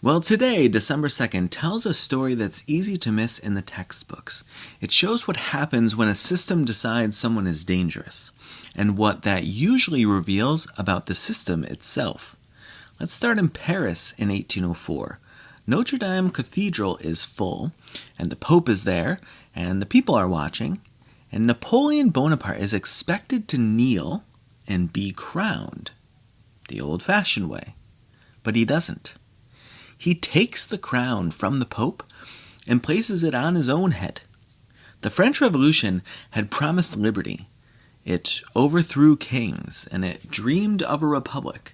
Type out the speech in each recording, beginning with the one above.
Well, today, December 2nd, tells a story that's easy to miss in the textbooks. It shows what happens when a system decides someone is dangerous, and what that usually reveals about the system itself. Let's start in Paris in 1804. Notre-Dame Cathedral is full, and the Pope is there, and the people are watching, and Napoleon Bonaparte is expected to kneel and be crowned, the old-fashioned way. But he doesn't. He takes the crown from the Pope and places it on his own head. The French Revolution had promised liberty. It overthrew kings, and it dreamed of a republic.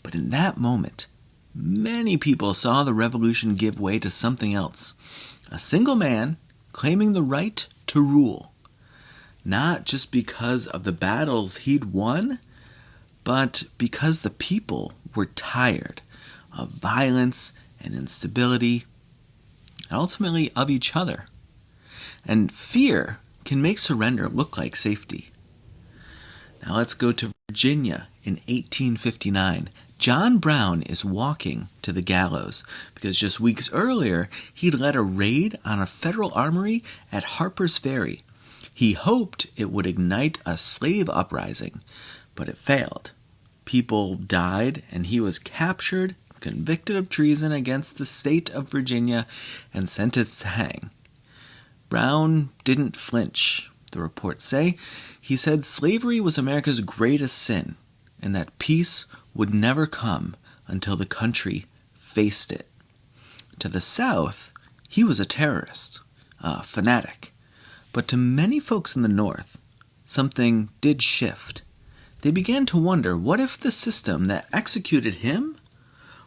But in that moment, many people saw the revolution give way to something else. A single man claiming the right to rule. Not just because of the battles he'd won, but because the people were tired of violence and instability, and ultimately of each other. And fear can make surrender look like safety. Now let's go to Virginia in 1859. John Brown is walking to the gallows because just weeks earlier he'd led a raid on a federal armory at Harpers Ferry. He hoped it would ignite a slave uprising, but it failed. People died, and he was captured, convicted of treason against the state of Virginia, and sentenced to hang. Brown didn't flinch, the reports say. He said slavery was America's greatest sin, and that peace would never come until the country faced it. To the South, he was a terrorist, a fanatic. But to many folks in the North, something did shift. They began to wonder, what if the system that executed him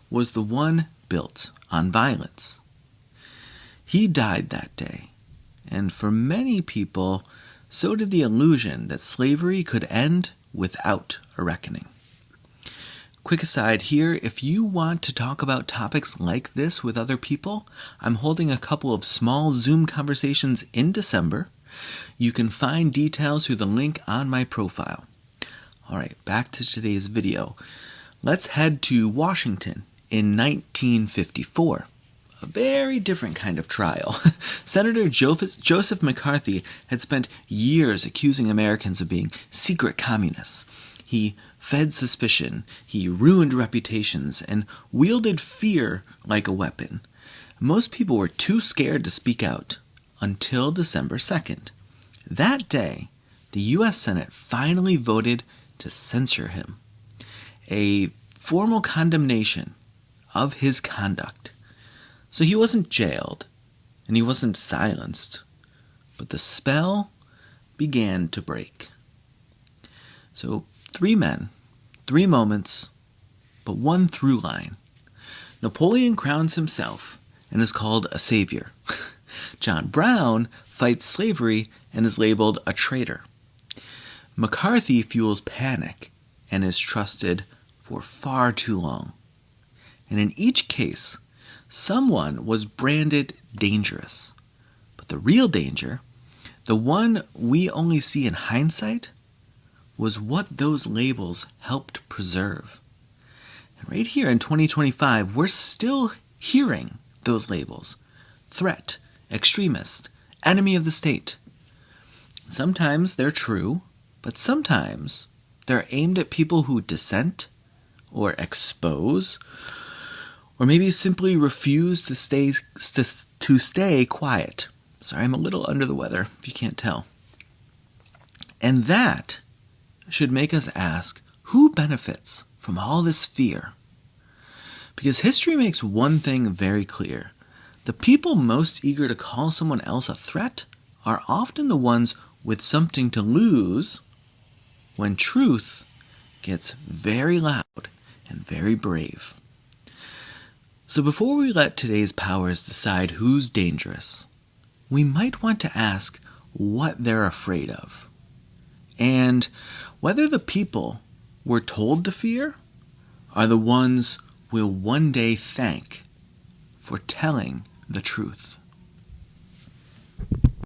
was the one built on violence? He died that day, and for many people, so did the illusion that slavery could end without a reckoning. Quick aside here, if you want to talk about topics like this with other people, I'm holding a couple of small Zoom conversations in December. You can find details through the link on my profile. Alright, back to today's video. Let's head to Washington in 1954. A very different kind of trial. Senator Joseph McCarthy had spent years accusing Americans of being secret communists. He fed suspicion, he ruined reputations, and wielded fear like a weapon. Most people were too scared to speak out until December 2nd. That day, the U.S. Senate finally voted to censure him. A formal condemnation of his conduct. So he wasn't jailed, and he wasn't silenced, but the spell began to break. So 3 men, 3 moments, but one through line. Napoleon crowns himself and is called a savior. John Brown fights slavery and is labeled a traitor. McCarthy fuels panic and is trusted for far too long. And in each case, someone was branded dangerous. But the real danger, the one we only see in hindsight, was what those labels helped preserve. And right here in 2025, we're still hearing those labels. Threat, extremist, enemy of the state. Sometimes they're true, but sometimes they're aimed at people who dissent or expose, or maybe simply refuse to stay quiet. Sorry, I'm a little under the weather, if you can't tell. And that should make us ask, who benefits from all this fear? Because history makes one thing very clear. The people most eager to call someone else a threat are often the ones with something to lose when truth gets very loud and very brave. So before we let today's powers decide who's dangerous, we might want to ask what they're afraid of, and whether the people we're told to fear are the ones we'll one day thank for telling the truth.